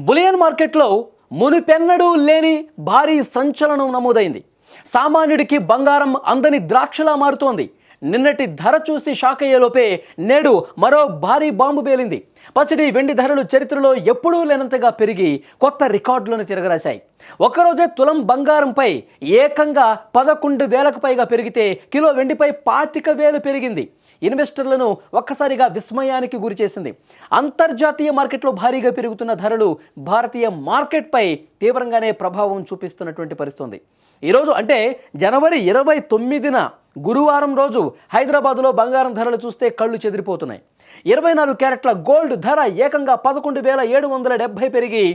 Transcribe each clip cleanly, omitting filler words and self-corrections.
Bullion మార్కెట్లో మునుపెన్నడూ లేని భారీ సంచలనం నమోదైంది. సామాన్యుడికి బంగారం అందని ద్రాక్షలా మారుతోంది. నిన్నటి ధర చూసి షాక్ అయ్యేలోపే నేడు మరో భారీ బాంబు పేలింది. పసిడి వెండి ధరలు చరిత్రలో ఎప్పుడూ లేనంతగా పెరిగి కొత్త రికార్డులను తిరగరాశాయి. ఒక్కరోజే తులం బంగారంపై ఏకంగా 11,000కు పైగా పెరిగితే కిలో వెండిపై 25,000 పెరిగింది. ఇన్వెస్టర్లను ఒక్కసారిగా విస్మయానికి గురిచేసింది. అంతర్జాతీయ మార్కెట్లో భారీగా పెరుగుతున్న ధరలు భారతీయ మార్కెట్పై తీవ్రంగానే ప్రభావం చూపిస్తున్నటువంటి పరిస్థితి. ఈరోజు అంటే జనవరి 29న గురువారం రోజు హైదరాబాదులో బంగారం ధరలు చూస్తే కళ్ళు చెదిరిపోతున్నాయి. 24 క్యారెట్ల గోల్డ్ ధర ఏకంగా 11,770 పెరిగి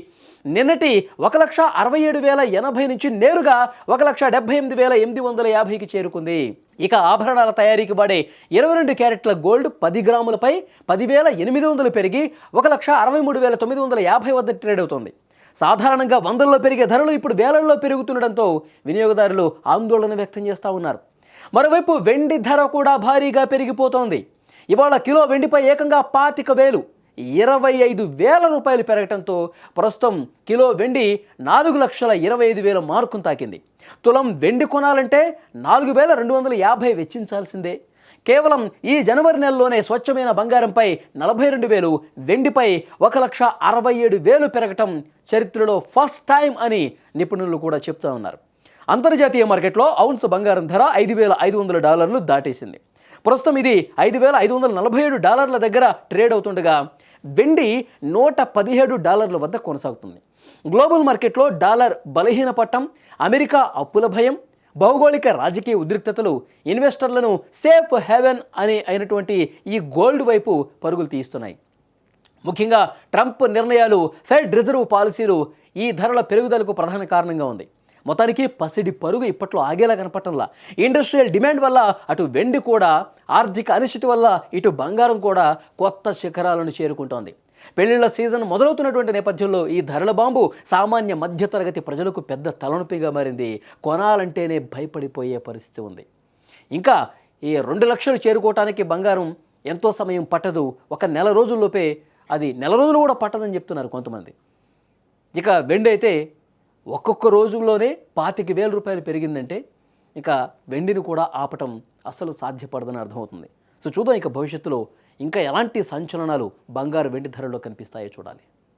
నిన్నటి 1,67,080 నుంచి నేరుగా 1,78,850కి చేరుకుంది. ఇక ఆభరణాల తయారీకి వాడే 22 క్యారెట్ల గోల్డ్ 10 గ్రాములపై 10,800 పెరిగి 1,63,950 వద్ద ట్రేడ్ అవుతోంది. సాధారణంగా వందల్లో పెరిగే ధరలు ఇప్పుడు వేలల్లో పెరుగుతుండడంతో వినియోగదారులు ఆందోళన వ్యక్తం చేస్తూ ఉన్నారు. మరోవైపు వెండి ధర కూడా భారీగా పెరిగిపోతోంది. ఇవాళ కిలో వెండిపై ఏకంగా 25,000 25,000 రూపాయలు పెరగడంతో ప్రస్తుతం కిలో వెండి 4,25,000 మార్కును తాకింది. తులం వెండి కొనాలంటే 4,250 వెచ్చించాల్సిందే. కేవలం ఈ జనవరి నెలలోనే స్వచ్ఛమైన బంగారంపై 42,000, వెండిపై 1,67,000 పెరగటం చరిత్రలో ఫస్ట్ టైం అని నిపుణులు కూడా చెప్తా ఉన్నారు. అంతర్జాతీయ మార్కెట్లో ఔన్స్ బంగారం ధర $5,500 దాటేసింది. ప్రస్తుతం ఇది $5,547 దగ్గర ట్రేడ్ అవుతుండగా వెండి $117 వద్ద కొనసాగుతుంది. గ్లోబల్ మార్కెట్లో డాలర్ బలహీనపడటం, అమెరికా అప్పుల భయం, భౌగోళిక రాజకీయ ఉద్రిక్తతలు ఇన్వెస్టర్లను సేఫ్ హెవెన్ అయినటువంటి ఈ గోల్డ్ వైపు పరుగులు తీస్తున్నాయి. ముఖ్యంగా ట్రంప్ నిర్ణయాలు, ఫెడ్ రిజర్వ్ పాలసీలు ఈ ధరల పెరుగుదలకు ప్రధాన కారణంగా ఉంది. మొత్తానికి పసిడి పరుగు ఇప్పట్లో ఆగేలా కనపడటంలా ఇండస్ట్రియల్ డిమాండ్ వల్ల అటు వెండి కూడా, ఆర్థిక అనిశ్చితి వల్ల ఇటు బంగారం కూడా కొత్త శిఖరాలను చేరుకుంటోంది. పెళ్లిళ్ల సీజన్ మొదలవుతున్నటువంటి నేపథ్యంలో ఈ ధరల బాంబు సామాన్య మధ్యతరగతి ప్రజలకు పెద్ద తలనొప్పిగా మారింది. కొనాలంటేనే భయపడిపోయే పరిస్థితి ఉంది. ఇంకా ఈ 2 లక్షలు చేరుకోవటానికి బంగారం ఎంతో సమయం పట్టదు. ఒక నెల రోజుల్లోపే, అది నెల రోజులు కూడా పట్టదని చెప్తున్నారు కొంతమంది. ఇక వెండి అయితే ఒక్కొక్క రోజుల్లోనే 25,000 రూపాయలు పెరిగిందంటే ఇక వెండిని కూడా ఆపటం అసలు సాధ్యపడదని అర్థమవుతుంది. సో చూద్దాం ఇక భవిష్యత్తులో ఇంకా ఎలాంటి సంచలనాలు బంగారు వెండి ధరల్లో కనిపిస్తాయో చూడాలి.